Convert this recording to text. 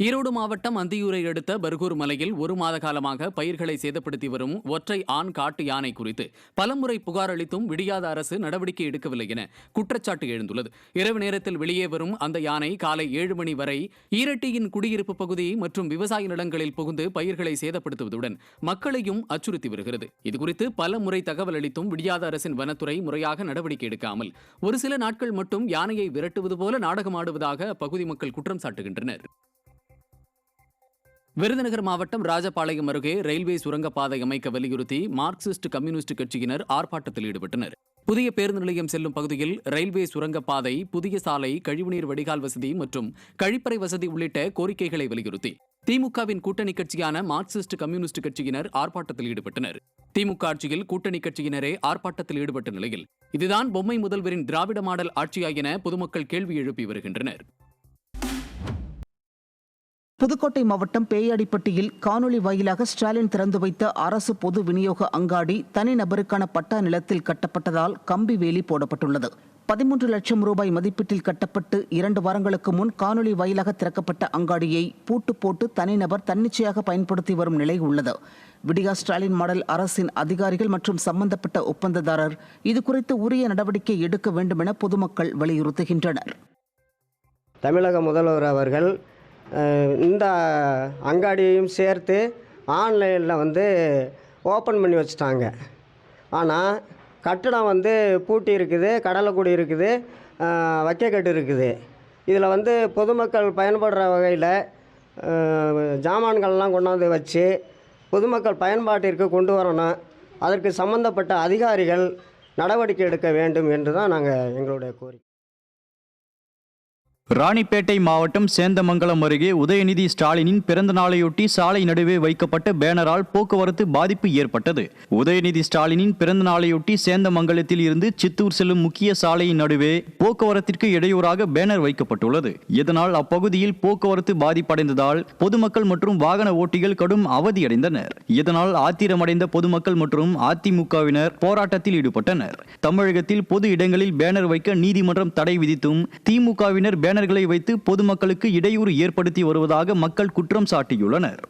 ஈரோடு மாவட்டம் அந்தியூரை அடுத்த பர்கூர் மலையில் ஒரு மாத காலமாக பயிர்களை சேதப்படுத்தி வரும் ஒற்றை ஆண் காட்டு யானை குறித்து பலமுறை புகார் அளித்தும் விடியாத அரசு நடவடிக்கை எடுக்கவில்லை என குற்றச்சாட்டு எழுந்துள்ளது. இரவு நேரத்தில் வெளியே வரும் அந்த யானை காலை 7 மணி வரை ஈரட்டியின் குடியிருப்பு பகுதி மற்றும் விவசாய நிலங்களில் புகுந்து பயிர்களை சேதப்படுத்துவதுடன் மக்களையும் அச்சுறுத்தி வருகிறது. இதுகுறித்து பல முறை தகவல் அளித்தும் விடியாத அரசின் வனத்துறை முறையாக நடவடிக்கை எடுக்காமல் ஒரு சில நாட்கள் மட்டும் யானையை விரட்டுவது போல நாடகமாடுவதாக அப்பகுதி மக்கள் குற்றம் சாட்டுகின்றனர். விருதுநகர் மாவட்டம் ராஜபாளையம் அருகே ரயில்வே சுரங்கப்பாதை அமைக்க வலியுறுத்தி மார்க்சிஸ்ட் கம்யூனிஸ்ட் கட்சியினர் ஆர்ப்பாட்டத்தில் ஈடுபட்டனர். புதிய பேருந்து நிலையம் செல்லும் பகுதியில் ரயில்வே சுரங்கப்பாதை, புதிய சாலை, கழிவுநீர் வடிகால் வசதி மற்றும் கழிப்பறை வசதி உள்ளிட்ட கோரிக்கைகளை வலியுறுத்தி திமுகவின் கூட்டணி கட்சியான மார்க்சிஸ்ட் கம்யூனிஸ்ட் கட்சியினர் ஆர்ப்பாட்டத்தில் ஈடுபட்டனர். திமுக ஆட்சியில் கூட்டணி கட்சியினரே ஆர்ப்பாட்டத்தில் ஈடுபட்ட நிலையில் இதுதான் பொம்மை முதல்வரின் திராவிட மாடல் ஆட்சியா என பொதுமக்கள் கேள்வி எழுப்பி வருகின்றனர். புதுக்கோட்டை மாவட்டம் பேயாடிப்பட்டியில் காணொலி வாயிலாக ஸ்டாலின் திறந்து வைத்த அரசு பொது விநியோக அங்காடி தனிநபருக்கான பட்டா நிலத்தில் கட்டப்பட்டதால் கம்பி வேலி போடப்பட்டுள்ளது. 13 லட்சம் ரூபாய் மதிப்பீட்டில் கட்டப்பட்டு 2 வாரங்களுக்கு முன் காணொலி வாயிலாக திறக்கப்பட்ட அங்காடியை பூட்டு போட்டு தனிநபர் தன்னிச்சையாக பயன்படுத்தி வரும் நிலை உள்ளது. விடியா ஸ்டாலின் மாடல் அரசின் அதிகாரிகள் மற்றும் சம்பந்தப்பட்ட ஒப்பந்ததாரர் இதுகுறித்து உரிய நடவடிக்கை எடுக்க வேண்டும் என பொதுமக்கள் வலியுறுத்துகின்றனர். தமிழக முதல்வர் அவர்கள் இந்த அங்காடியையும் சேர்த்து ஆன்லைனில் ஓப்பன் பண்ணி வச்சுட்டாங்க. ஆனால் கட்டடம் பூட்டி இருக்குது, கடலைக்குடி இருக்குது, வைக்கக்கட்டு இருக்குது. இதில் பொதுமக்கள் பயன்படுற வகையில் ஜாமான்கள்லாம் கொண்டாந்து வச்சு பொதுமக்கள் பயன்பாட்டிற்கு கொண்டு வரணும். அதற்கு சம்பந்தப்பட்ட அதிகாரிகள் நடவடிக்கை எடுக்க வேண்டும் என்று தான் நாங்கள் எங்களுடைய கோரிக்கை. ராணிப்பேட்டை மாவட்டம் சேந்தமங்கலம் அருகே உதயநிதி ஸ்டாலினின் பிறந்த நாளையொட்டி சாலை நடுவே வைக்கப்பட்ட பேனரால் போக்குவரத்து பாதிப்பு ஏற்பட்டது. உதயநிதி ஸ்டாலினின் பிறந்த நாளையொட்டி சேந்தமங்கலத்தில் இருந்து சித்தூர் செல்லும் முக்கிய சாலையின் நடுவே போக்குவரத்திற்கு இடையூறாக பேனர் வைக்கப்பட்டுள்ளது. இதனால் அப்பகுதியில் போக்குவரத்து பாதிப்படைந்ததால் பொதுமக்கள் மற்றும் வாகன ஓட்டிகள் கடும் அவதியடைந்தனர். இதனால் ஆத்திரமடைந்த பொதுமக்கள் மற்றும் அதிமுகவினர் போராட்டத்தில் ஈடுபட்டனர். தமிழகத்தில் பொது இடங்களில் பேனர் வைக்க நீதிமன்றம் தடை விதித்தும் திமுகவினர் பேனர்களை வைத்து பொதுமக்களுக்கு இடையூறு ஏற்படுத்தி வருவதாக மக்கள் குற்றம் சாட்டியுள்ளனர்.